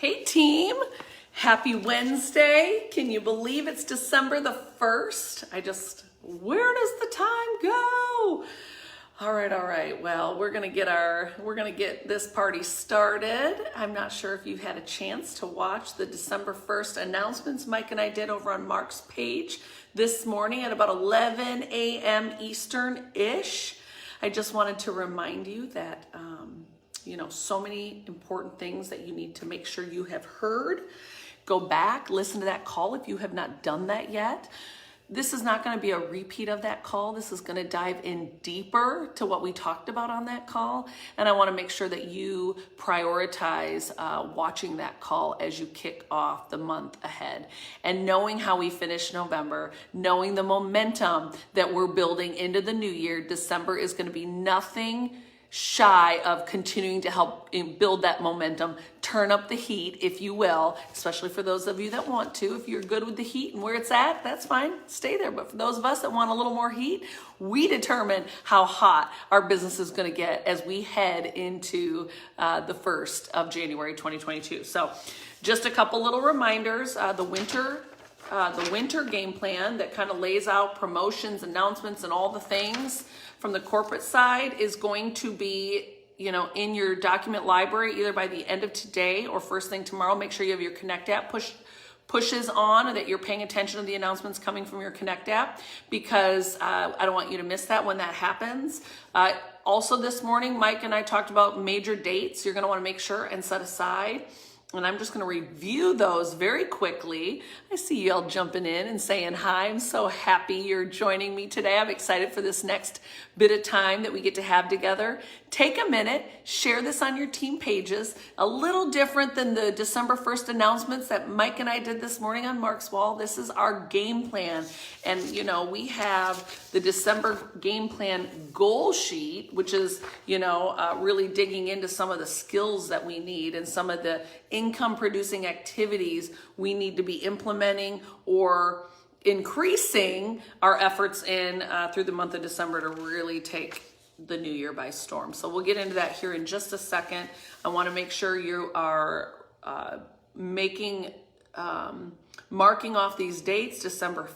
Hey team, happy Wednesday. Can you believe it's December the 1st? Where does the time go? All right. Well, we're gonna get this party started. I'm not sure if you've had a chance to watch the December 1st announcements Mike and I did over on Mark's page this morning at about 11 a.m. Eastern-ish. I just wanted to remind you that so many important things that you need to make sure you have heard. Go back, listen to that call if you have not done that yet. This is not going to be a repeat of that call. This is going to dive in deeper to what we talked about on that call. And I want to make sure that you prioritize watching that call as you kick off the month ahead. And knowing how we finish November, knowing the momentum that we're building into the new year, December is going to be nothing shy of continuing to help build that momentum, turn up the heat, if you will, especially for those of you that want to. If you're good with the heat and where it's at, that's fine, stay there. But for those of us that want a little more heat, we determine how hot our business is going to get as we head into the 1st of January 2022. So just a couple little reminders. The winter game plan that kind of lays out promotions, announcements, and all the things from the corporate side is going to be, in your document library either by the end of today or first thing tomorrow. Make sure you have your Connect app pushes on and that you're paying attention to the announcements coming from your Connect app, because I don't want you to miss that when that happens. Also this morning, Mike and I talked about major dates you're going to want to make sure and set aside. And I'm just going to review those very quickly. I see you all jumping in and saying hi. I'm so happy you're joining me today. I'm excited for this next bit of time that we get to have together. Take a minute, share this on your team pages. A little different than the December 1st announcements that Mike and I did this morning on Mark's wall. This is our game plan. And, we have the December game plan goal sheet, which is, really digging into some of the skills that we need and some of the income producing activities we need to be implementing or increasing our efforts in through the month of December to really take the new year by storm. So we'll get into that here in just a second. I want to make sure you are marking off these dates. December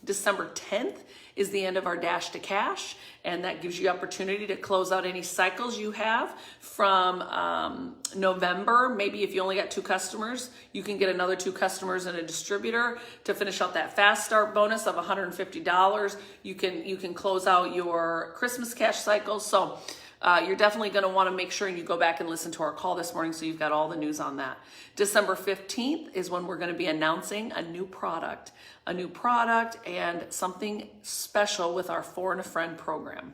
10th is the end of our Dash to Cash, and that gives you opportunity to close out any cycles you have from November. Maybe if you only got 2 customers, you can get another 2 customers and a distributor to finish out that fast start bonus of $150. You can close out your Christmas cash cycles. So you're definitely going to want to make sure you go back and listen to our call this morning so you've got all the news on that. December 15th is when we're going to be announcing a new product and something special with our For and a Friend program.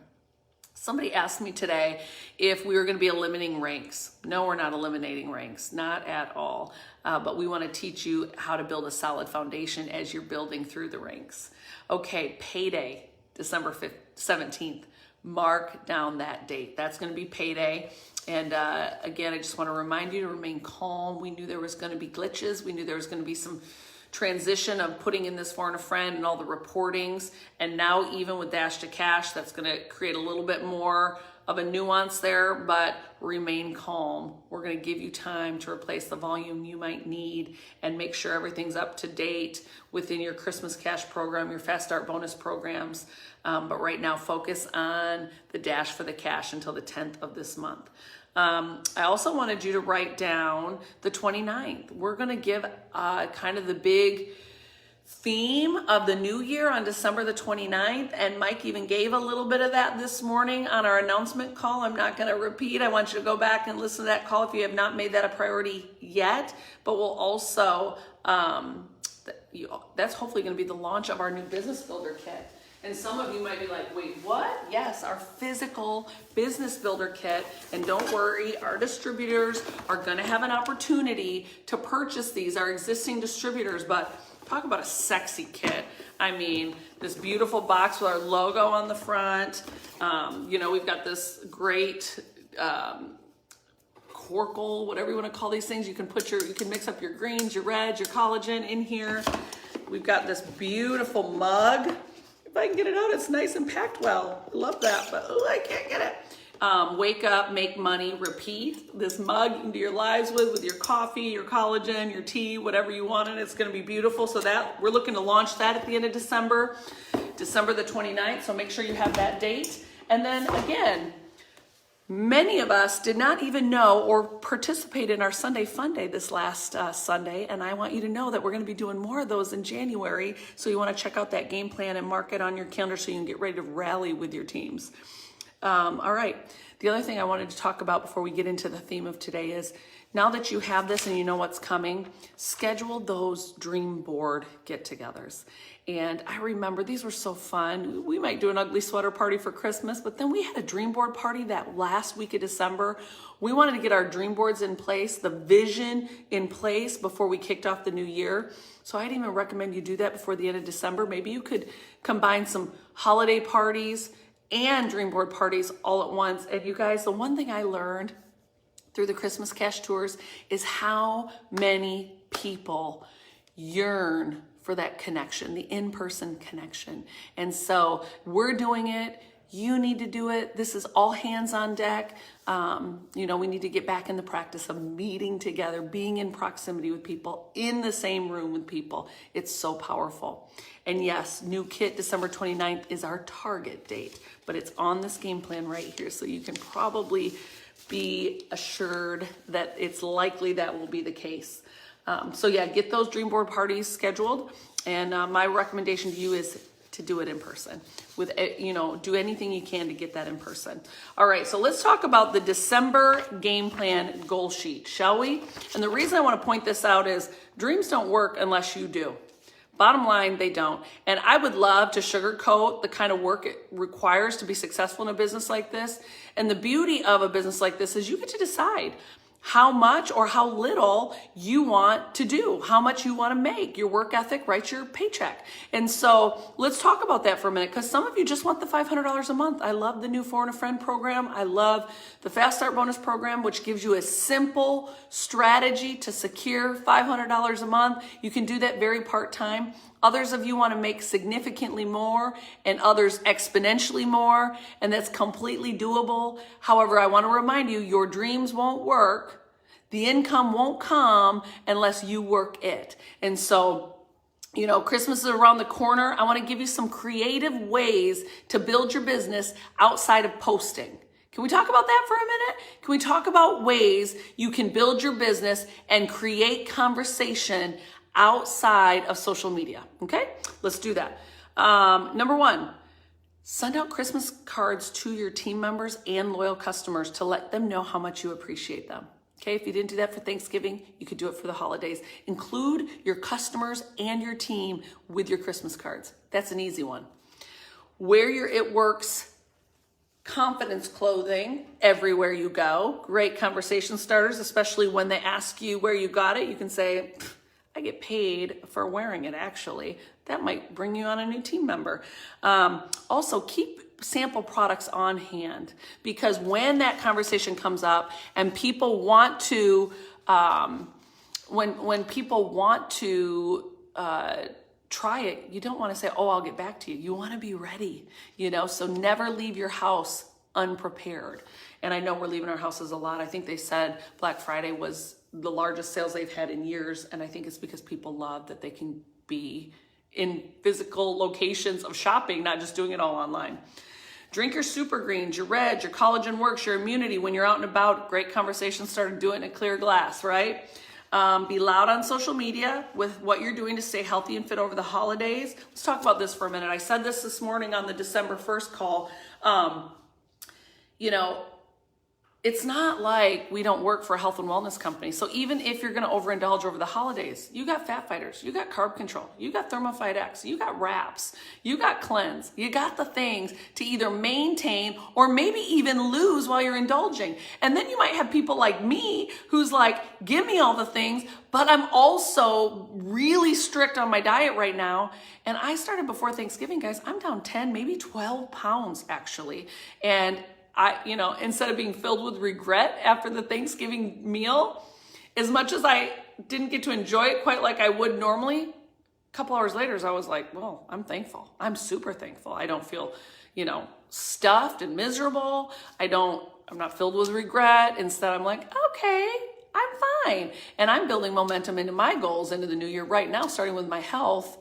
Somebody asked me today if we were going to be eliminating ranks. No, we're not eliminating ranks, not at all. But we want to teach you how to build a solid foundation as you're building through the ranks. Okay, payday, December 17th. Mark down that date. That's going to be payday. And again, I just want to remind you to remain calm. We knew there was going to be glitches. We knew there was going to be some transition of putting in this For and a Friend and all the reportings. And now even with Dash to Cash, that's going to create a little bit more of a nuance there, but remain calm. We're going to give you time to replace the volume you might need and make sure everything's up to date within your Christmas cash program, your Fast Start bonus programs. But right now, focus on the Dash for the Cash until the 10th of this month. I also wanted you to write down the 29th. We're going to give kind of the big theme of the new year on December the 29th, and Mike even gave a little bit of that this morning on our announcement call. I'm not going to repeat. I want you to go back and listen to that call if you have not made that a priority yet. But we'll also, that's hopefully going to be the launch of our new Business Builder Kit. And some of you might be like, wait, what? Yes, our physical Business Builder Kit. And don't worry, our distributors are going to have an opportunity to purchase these, our existing distributors. But talk about a sexy kit. I mean, this beautiful box with our logo on the front. We've got this great Corkle, whatever you want to call these things. You can mix up your greens, your reds, your collagen in here. We've got this beautiful mug. If I can get it out, it's nice and packed well. I love that, but I can't get it. Wake up, make money, repeat. This mug into your lives with your coffee, your collagen, your tea, whatever you want, and it's going to be beautiful. So that we're looking to launch that at the end of December the 29th. So make sure you have that date. And then again, many of us did not even know or participate in our Sunday Fun Day this last Sunday, and I want you to know that we're going to be doing more of those in January. So you want to check out that game plan and mark it on your calendar so you can get ready to rally with your teams. All right. The other thing I wanted to talk about before we get into the theme of today is, now that you have this and you know what's coming, schedule those dream board get-togethers. And I remember these were so fun. We might do an ugly sweater party for Christmas, but then we had a dream board party that last week of December. We wanted to get our dream boards in place, the vision in place before we kicked off the new year. So I'd even recommend you do that before the end of December. Maybe you could combine some holiday parties and dream board parties all at once. And you guys, the one thing I learned through the Christmas Cash tours is how many people yearn for that connection, the in-person connection. And so we're doing it. You need to do it. This is all hands on deck. We need to get back in the practice of meeting together, being in proximity with people, in the same room with people. It's so powerful. And yes, new kit, December 29th is our target date, but it's on this game plan right here. So you can probably be assured that it's likely that will be the case. So yeah, get those dream board parties scheduled. And my recommendation to you is to do it in person. Do anything you can to get that in person. All right, so let's talk about the December game plan goal sheet, shall we? And the reason I want to point this out is dreams don't work unless you do. Bottom line, they don't. And I would love to sugarcoat the kind of work it requires to be successful in a business like this. And the beauty of a business like this is you get to decide how much or how little you want to do, how much you want to make. Your work ethic writes your paycheck. And so let's talk about that for a minute, because some of you just want the $500 a month. I love the new Four and a Friend program. I love the Fast Start Bonus program, which gives you a simple strategy to secure $500 a month. You can do that very part-time. Others of you want to make significantly more and others exponentially more, and that's completely doable. However, I want to remind you, your dreams won't work. The income won't come unless you work it. And so, Christmas is around the corner. I want to give you some creative ways to build your business outside of posting. Can we talk about that for a minute? Can we talk about ways you can build your business and create conversation outside of social media? Okay, let's do that. Number one, send out Christmas cards to your team members and loyal customers to let them know how much you appreciate them. Okay, if you didn't do that for Thanksgiving, you could do it for the holidays. Include your customers and your team with your Christmas cards. That's an easy one. Wear your It Works confidence clothing everywhere you go. Great conversation starters, especially when they ask you where you got it. You can say, I get paid for wearing it, actually. That might bring you on a new team member. Also, keep sample products on hand, because when that conversation comes up and people want to, when people want to try it, you don't want to say, oh, I'll get back to you. You want to be ready, so never leave your house unprepared. And I know we're leaving our houses a lot. I think they said Black Friday was the largest sales they've had in years. And I think it's because people love that they can be in physical locations of shopping, not just doing it all online. Drink your super greens, your reds, your collagen works, your immunity when you're out and about. Great conversation started, do it in a clear glass, right? Be loud on social media with what you're doing to stay healthy and fit over the holidays. Let's talk about this for a minute. I said this morning on the December 1st call. It's not like we don't work for a health and wellness company. So even if you're going to overindulge over the holidays, you got Fat Fighters, you got Carb Control, you got Thermophyte X, you got Wraps, you got Cleanse, you got the things to either maintain or maybe even lose while you're indulging. And then you might have people like me who's like, give me all the things, but I'm also really strict on my diet right now. And I started before Thanksgiving, guys. I'm down 10, maybe 12 pounds actually. And instead of being filled with regret after the Thanksgiving meal, as much as I didn't get to enjoy it quite like I would normally, a couple hours later, I was like, well, I'm thankful. I'm super thankful. I don't feel, stuffed and miserable. I'm not filled with regret. Instead, I'm like, okay, I'm fine. And I'm building momentum into my goals into the new year right now, starting with my health.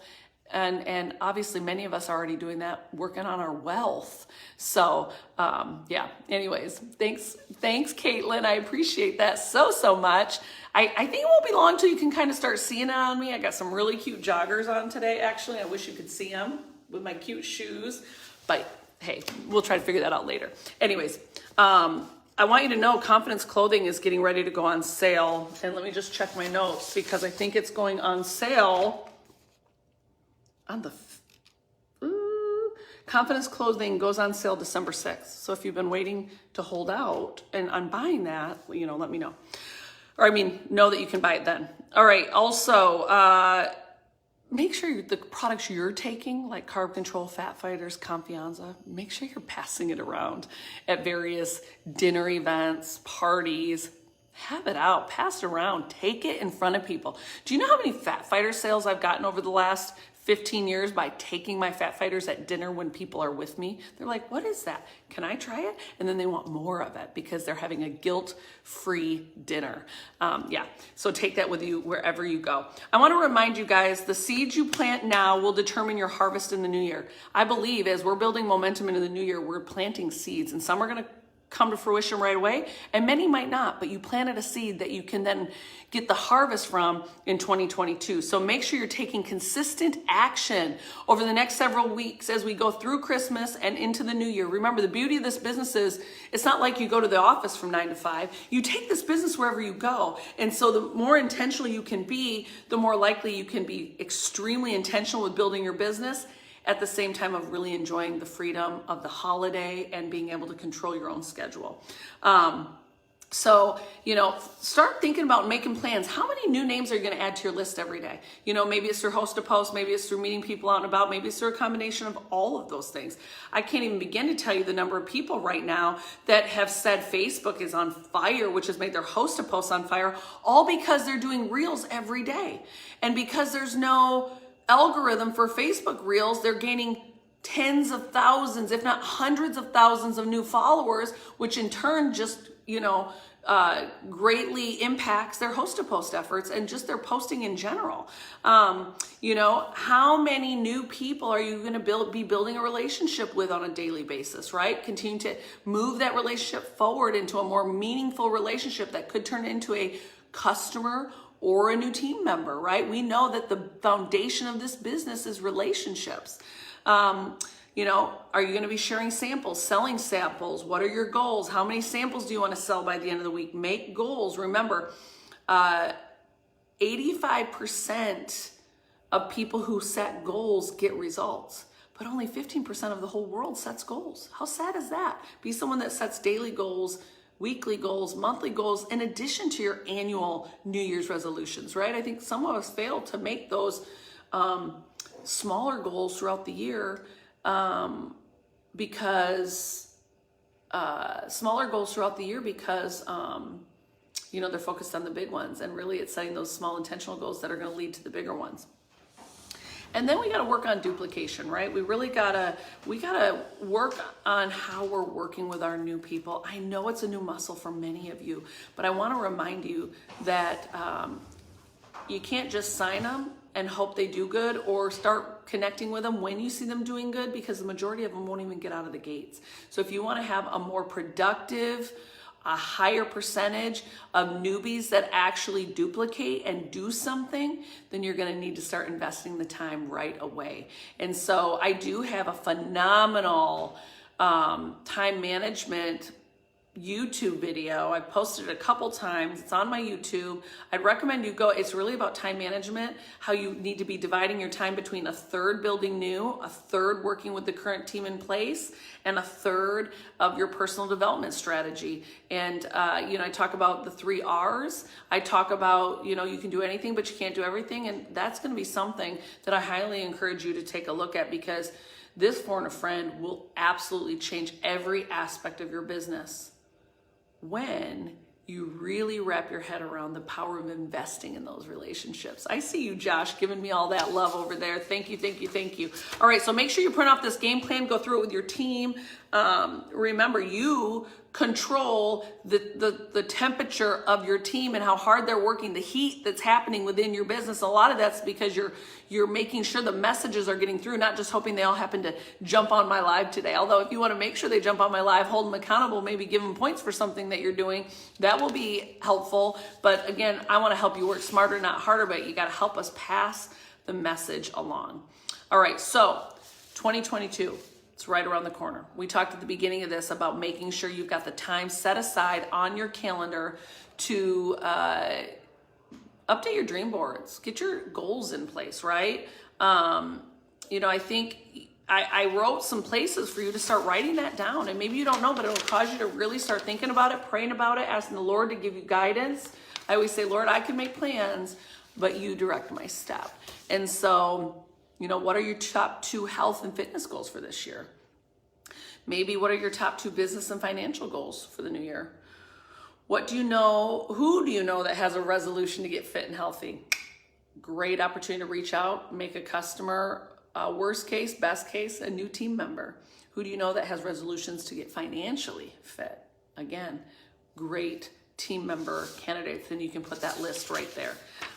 And obviously many of us are already doing that, working on our wealth. So yeah, anyways, thanks Caitlin. I appreciate that so much. I think it won't be long till you can kind of start seeing it on me. I got some really cute joggers on today, actually. I wish you could see them with my cute shoes, but hey, we'll try to figure that out later. Anyways, I want you to know Confidence Clothing is getting ready to go on sale. And let me just check my notes because I think it's going on sale on the Confidence Clothing goes on sale December 6th. So if you've been waiting to hold out and I'm buying that, let me know. Or know that you can buy it then. All right. Also, make sure the products you're taking, like Carb Control, Fat Fighters, Confianza, make sure you're passing it around at various dinner events, parties. Have it out, pass it around, take it in front of people. Do you know how many Fat Fighter sales I've gotten over the last 15 years by taking my Fat Fighters at dinner when people are with me? They're like, what is that? Can I try it? And then they want more of it because they're having a guilt-free dinner. Yeah, so take that with you wherever you go. I want to remind you guys, the seeds you plant now will determine your harvest in the new year. I believe as we're building momentum into the new year, we're planting seeds, and some are going to come to fruition right away, and many might not, but you planted a seed that you can then get the harvest from in 2022. So make sure you're taking consistent action over the next several weeks as we go through Christmas and into the new year. Remember, the beauty of this business is it's not like you go to the office from 9 to 5. You take this business wherever you go. And so the more intentional you can be, the more likely you can be extremely intentional with building your business at the same time of really enjoying the freedom of the holiday and being able to control your own schedule. So, start thinking about making plans. How many new names are you going to add to your list every day? Maybe it's through Host a Post, maybe it's through meeting people out and about, maybe it's through a combination of all of those things. I can't even begin to tell you the number of people right now that have said Facebook is on fire, which has made their Host a Post on fire, all because they're doing Reels every day. And because there's no algorithm for Facebook Reels, they're gaining tens of thousands, if not hundreds of thousands of new followers, which in turn just, greatly impacts their Host a Post efforts and just their posting in general. How many new people are you going to be building a relationship with on a daily basis, right? Continue to move that relationship forward into a more meaningful relationship that could turn into a customer or a new team member, right? We know that the foundation of this business is relationships. Are you going to be sharing samples, selling samples? What are your goals? How many samples do you want to sell by the end of the week? Make goals. Remember, 85% of people who set goals get results, but only 15% of the whole world sets goals. How sad is that? Be someone that sets daily goals, weekly goals, monthly goals, in addition to your annual New Year's resolutions, right? I think some of us fail to make those smaller goals throughout the year because they're focused on the big ones, and really it's setting those small intentional goals that are going to lead to the bigger ones. And then we got to work on duplication, right? We gotta work on how we're working with our new people. I know it's a new muscle for many of you, but I want to remind you that you can't just sign them and hope they do good, or start connecting with them when you see them doing good, because the majority of them won't even get out of the gates. So if you want to have a more productive, a higher percentage of newbies that actually duplicate and do something, then you're going to need to start investing the time right away. And so I do have a phenomenal time management YouTube video. I posted it a couple times. It's on my YouTube. I'd recommend you go. It's really about time management, how you need to be dividing your time between a third building new, a third working with the current team in place, and a third of your personal development strategy. And, I talk about the 3 R's. I talk about, you can do anything, but you can't do everything. And that's going to be something that I highly encourage you to take a look at, because this Phone a Friend will absolutely change every aspect of your business when you really wrap your head around the power of investing in those relationships. I see you, Josh, giving me all that love over there. Thank you, thank you, thank you. All right, so make sure you print off this game plan, go through it with your team. Remember, you control the temperature of your team and how hard they're working, the heat that's happening within your business. A lot of that's because you're making sure the messages are getting through, not just hoping they all happen to jump on my live today. Although if you want to make sure they jump on my live, hold them accountable, maybe give them points for something that you're doing, that will be helpful. But again, I want to help you work smarter, not harder, but you got to help us pass the message along. All right, so 2022. It's right around the corner. We talked at the beginning of this about making sure you've got the time set aside on your calendar to update your dream boards, get your goals in place, right? I think I wrote some places for you to start writing that down, and maybe you don't know, but it'll cause you to really start thinking about it, praying about it, asking the Lord to give you guidance. I always say, Lord, I can make plans, but you direct my step. And so, what are your top 2 health and fitness goals for this year? Maybe what are your top 2 business and financial goals for the new year? Who do you know that has a resolution to get fit and healthy? Great opportunity to reach out, make a customer, worst case, best case, a new team member. Who do you know that has resolutions to get financially fit? Again, great team member candidates, and you can put that list right there.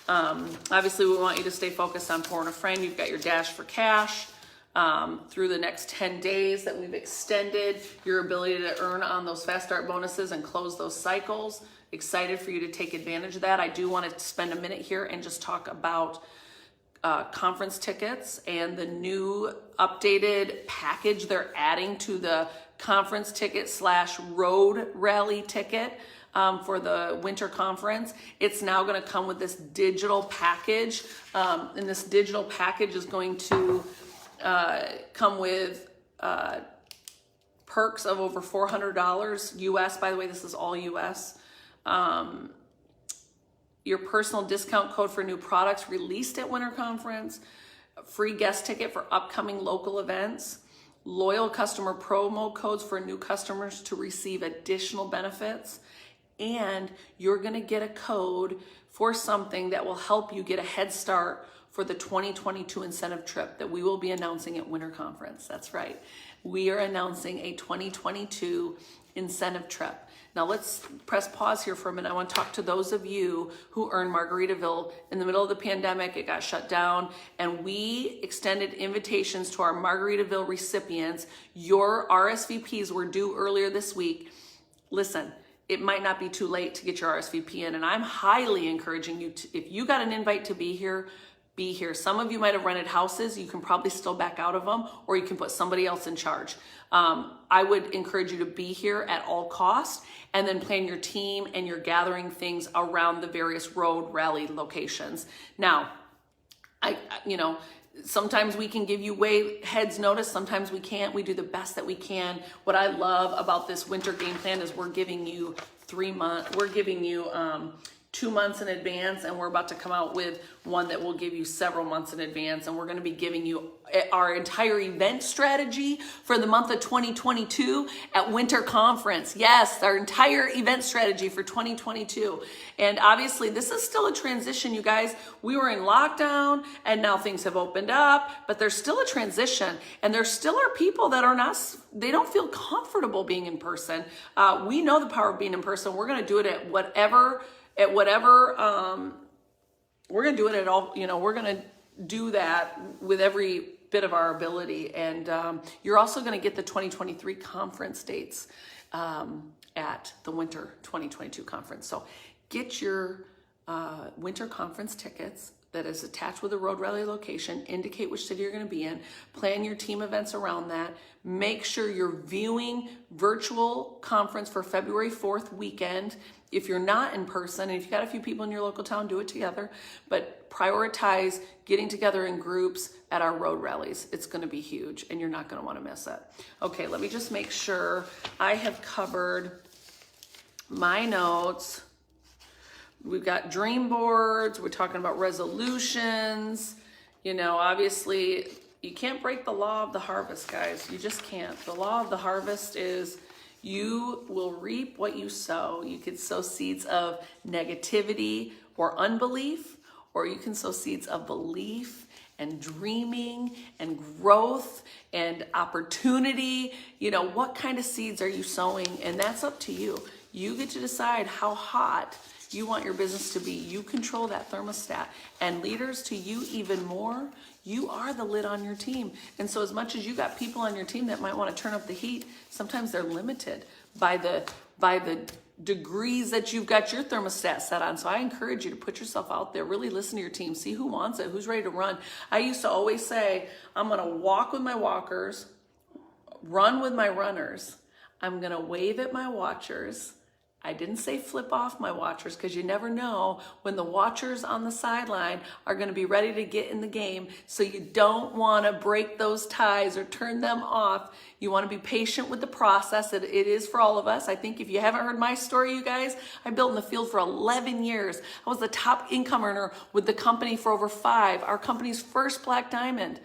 Obviously, we want you to stay focused on pouring a friend. You've got your Dash for Cash through the next 10 days that we've extended your ability to earn on those fast start bonuses and close those cycles. Excited for you to take advantage of that. I do want to spend a minute here and just talk about conference tickets and the new updated package they're adding to the conference ticket / road rally ticket. For the winter conference. It's now going to come with this digital package, and this digital package is going to come with perks of over $400 US. By the way, this is all US. Your personal discount code for new products released at winter conference, free guest ticket for upcoming local events, loyal customer promo codes for new customers to receive additional benefits. And you're going to get a code for something that will help you get a head start for the 2022 incentive trip that we will be announcing at Winter Conference. That's right. We are announcing a 2022 incentive trip. Now let's press pause here for a minute. I want to talk to those of you who earned Margaritaville in the middle of the pandemic. It got shut down, and we extended invitations to our Margaritaville recipients. Your RSVPs were due earlier this week. Listen, it might not be too late to get your RSVP in, and I'm highly encouraging you to, if you got an invite to be here, be here. Some of you might have rented houses. You can probably still back out of them, or you can put somebody else in charge. I would encourage you to be here at all costs, and then plan your team and your gathering things around the various road rally locations. Now, sometimes we can give you way heads notice. Sometimes we can't. We do the best that we can. What I love about this winter game plan is we're giving you 3 months. We're giving you 2 months in advance, and we're about to come out with one that will give you several months in advance, and we're going to be giving you our entire event strategy for the month of 2022 at Winter Conference. Yes, our entire event strategy for 2022. And obviously this is still a transition, you guys. We were in lockdown and now things have opened up, but there's still a transition, and there still are people that are not, they don't feel comfortable being in person. We know the power of being in person. We're going to do it at whatever, we're going to do it at all, we're going to do that with every bit of our ability. And you're also going to get the 2023 conference dates at the Winter 2022 conference. So get your Winter Conference tickets that is attached with a road rally location, indicate which city you're going to be in, plan your team events around that, make sure you're viewing virtual conference for February 4th weekend. If you're not in person, and if you've got a few people in your local town, do it together, but prioritize getting together in groups at our road rallies. It's going to be huge, and you're not going to want to miss it. Okay, let me just make sure I have covered my notes. We've got dream boards. We're talking about resolutions. Obviously, you can't break the law of the harvest, guys. You just can't. The law of the harvest is you will reap what you sow. You could sow seeds of negativity or unbelief, or you can sow seeds of belief and dreaming and growth and opportunity. You know, what kind of seeds are you sowing? And that's up to you. You get to decide how hot you want your business to be. You control that thermostat. And leaders, to you even more, you are the lid on your team. And so as much as you got people on your team that might want to turn up the heat, sometimes they're limited by the degrees that you've got your thermostat set on. So I encourage you to put yourself out there, really listen to your team, see who wants it, who's ready to run. I used to always say, I'm gonna walk with my walkers, run with my runners. I'm gonna wave at my watchers. I didn't say flip off my watchers, because you never know when the watchers on the sideline are going to be ready to get in the game. So you don't want to break those ties or turn them off. You want to be patient with the process. It is for all of us. I think if you haven't heard my story, you guys, I built in the field for 11 years. I was the top income earner with the company for over 5, our company's first Black Diamond.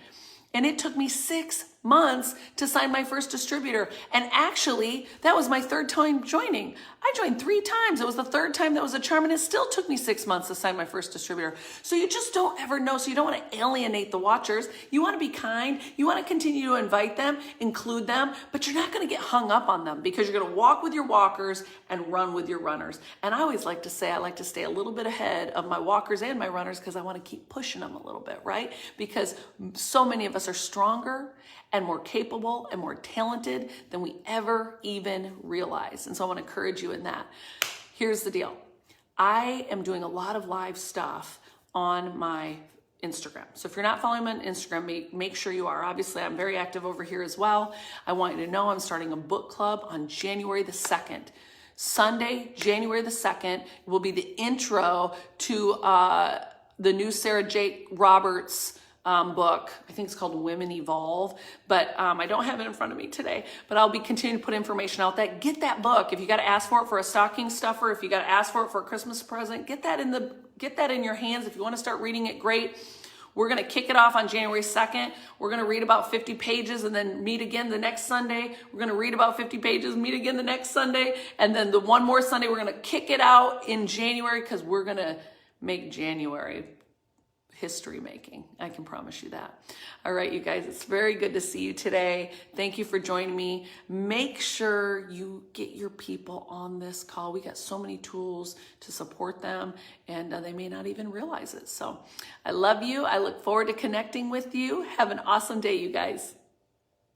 And it took me 6 months to sign my first distributor. And actually, that was my 3rd time joining. I joined 3 times. It was the 3rd time that was a charm, and it still took me 6 months to sign my first distributor. So you just don't ever know. So you don't want to alienate the watchers. You want to be kind. You want to continue to invite them, include them, but you're not going to get hung up on them, because you're going to walk with your walkers and run with your runners. And I always like to say, I like to stay a little bit ahead of my walkers and my runners, because I want to keep pushing them a little bit, right? Because so many of us are stronger and more capable and more talented than we ever even realize. And so I want to encourage you in that. Here's the deal. I am doing a lot of live stuff on my Instagram. So if you're not following me on Instagram, make sure you are. Obviously, I'm very active over here as well. I want you to know I'm starting a book club on January the 2nd. Sunday, January the 2nd, will be the intro to the new Sarah Jakes Roberts book. I think it's called Women Evolve, but I don't have it in front of me today, but I'll be continuing to put information out there. Get that book. If you got to ask for it for a stocking stuffer, if you got to ask for it for a Christmas present, get that in your hands. If you want to start reading it, great. We're going to kick it off on January 2nd. We're going to read about 50 pages and then meet again the next Sunday. We're going to read about 50 pages, meet again the next Sunday. And then the one more Sunday, we're going to kick it out in January, because we're going to make January history making. I can promise you that. All right, you guys, it's very good to see you today. Thank you for joining me. Make sure you get your people on this call. We got so many tools to support them, and they may not even realize it. So I love you. I look forward to connecting with you. Have an awesome day, you guys.